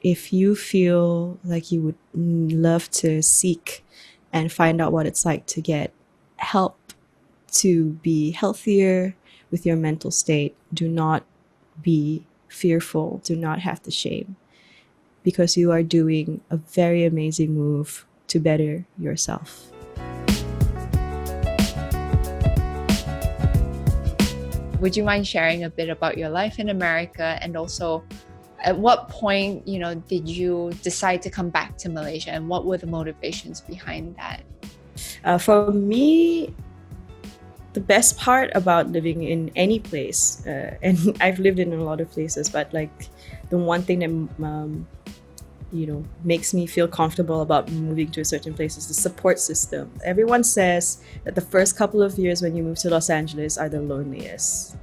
if you feel like you would love to seek and find out what it's like to get help to be healthier with your mental state, do not be fearful, do not have the shame, because you are doing a very amazing move to better yourself. Would you mind sharing a bit about your life in America, and also at what point, did you decide to come back to Malaysia, and what were the motivations behind that? For me, the best part about living in any place, and I've lived in a lot of places, but like the one thing that makes me feel comfortable about moving to a certain place is the support system. Everyone says that the first couple of years when you move to Los Angeles are the loneliest,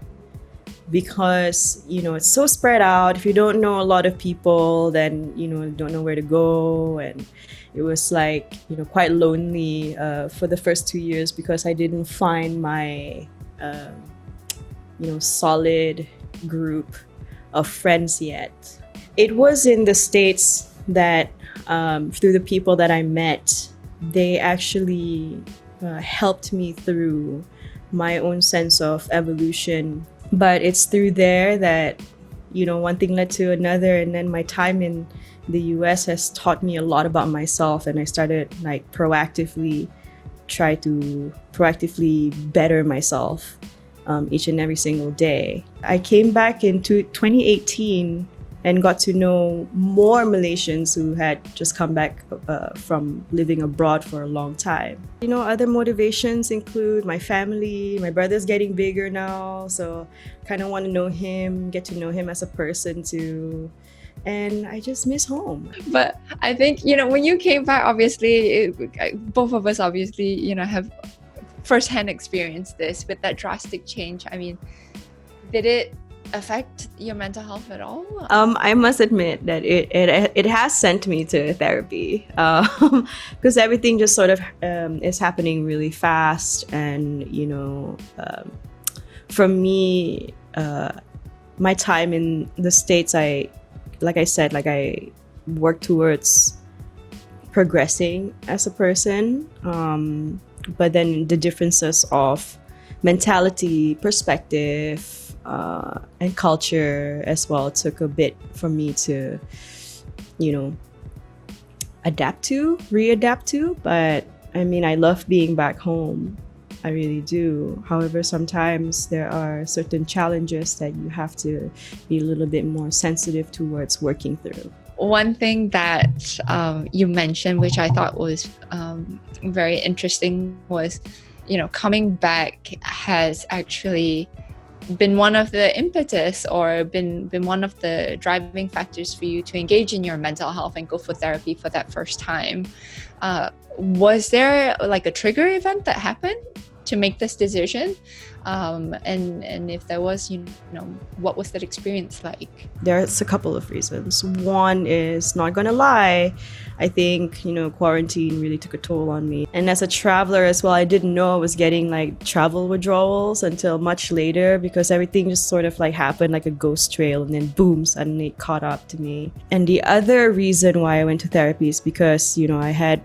because it's so spread out. If you don't know a lot of people, then don't know where to go. And it was like quite lonely for the first 2 years, because I didn't find my solid group of friends yet. It was in the States that through the people that I met, they actually helped me through my own sense of evolution. But it's through there that one thing led to another, and then my time in the US has taught me a lot about myself, and I started proactively better myself each and every single day. I came back into 2018 and got to know more Malaysians who had just come back from living abroad for a long time. Other motivations include my family. My brother's getting bigger now, so kind of want to know him, get to know him as a person too. And I just miss home. But I think, when you came back, obviously, both of us obviously, have firsthand experienced this with that drastic change. I mean, did it affect your mental health at all? I must admit that it has sent me to therapy, because everything just sort of is happening really fast. And for me, my time in the States, I work towards progressing as a person, but then the differences of mentality, perspective, and culture as well took a bit for me to readapt to. But I mean, I love being back home, I really do. However, sometimes there are certain challenges that you have to be a little bit more sensitive towards working through. One thing that you mentioned, which I thought was very interesting, was coming back has actually been one of the impetus, or been one of the driving factors for you to engage in your mental health and go for therapy for that first time. Was there a trigger event that happened to make this decision? And if there was, what was that experience like? There's a couple of reasons. One is, not gonna lie, I think, quarantine really took a toll on me. And as a traveler as well, I didn't know I was getting travel withdrawals until much later, because everything just sort of happened like a ghost trail, and then boom, suddenly it caught up to me. And the other reason why I went to therapy is because, I had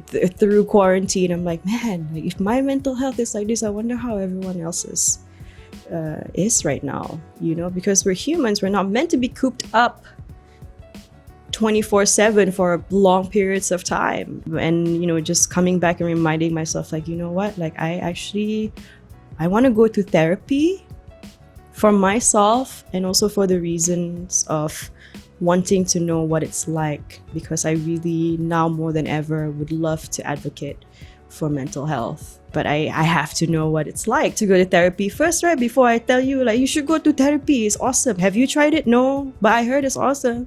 through quarantine, I'm like, man, if my mental health is like this, I wonder how everyone else's is right now, because we're humans. We're not meant to be cooped up 24/7 for long periods of time. And just coming back and reminding myself, what, I want to go to therapy for myself, and also for the reasons of wanting to know what it's like, because I really, now more than ever, would love to advocate for mental health. But I have to know what it's like to go to therapy first, right? Before I tell you, you should go to therapy, it's awesome. Have you tried it? No, but I heard it's awesome.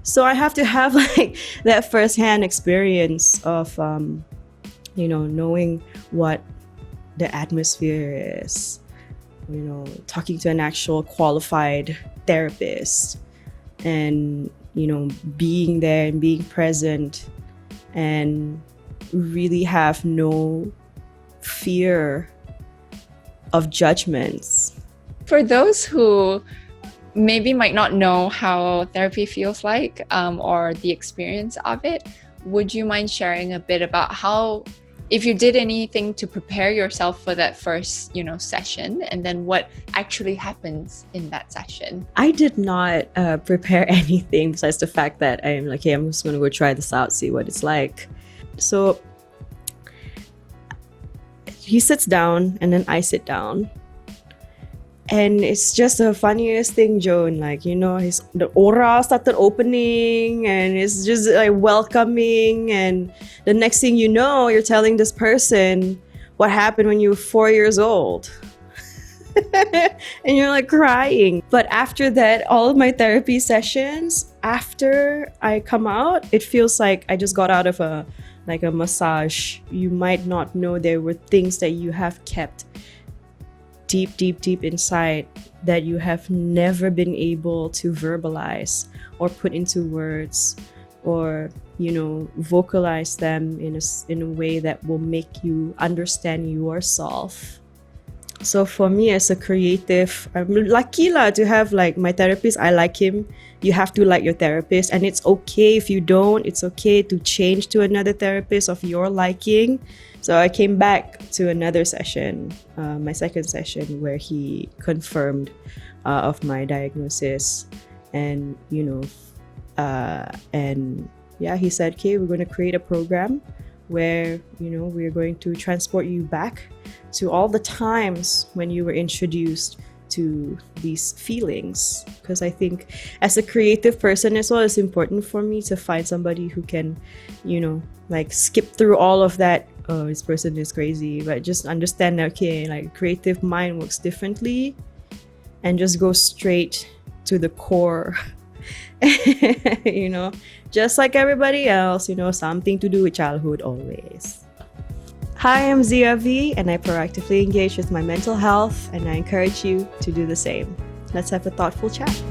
So I have to have that firsthand experience of, knowing what the atmosphere is, talking to an actual qualified therapist, and being there and being present, and really have no fear of judgments. For those who maybe might not know how therapy feels like, or the experience of it, would you mind sharing a bit about how, if you did anything to prepare yourself for that first, session, and then what actually happens in that session? I did not prepare anything besides the fact that I'm like, hey, I'm just going to go try this out, see what it's like. So he sits down and then I sit down. And it's just the funniest thing, Joan. Like, the aura started opening and it's just like welcoming. And the next thing you know, you're telling this person what happened when you were 4 years old. And you're like crying. But after that, all of my therapy sessions, after I come out, it feels like I just got out of a massage. You might not know there were things that you have kept deep inside that you have never been able to verbalize or put into words, or vocalize them in a way that will make you understand yourself. So for me as a creative, I'm lucky to have my therapist. I like him. You have to like your therapist, and it's okay if you don't. It's okay to change to another therapist of your liking. So I came back to another session, my second session, where he confirmed of my diagnosis, and he said, okay, we're going to create a program where we're going to transport you back to all the times when you were introduced to these feelings. Because I think as a creative person as well, it's important for me to find somebody who can skip through all of that, oh, this person is crazy, but just understand that, okay, creative mind works differently, and just go straight to the core. Just like everybody else, something to do with childhood always. Hi, I'm Zee Avi, and I proactively engage with my mental health, and I encourage you to do the same. Let's have a thoughtful chat.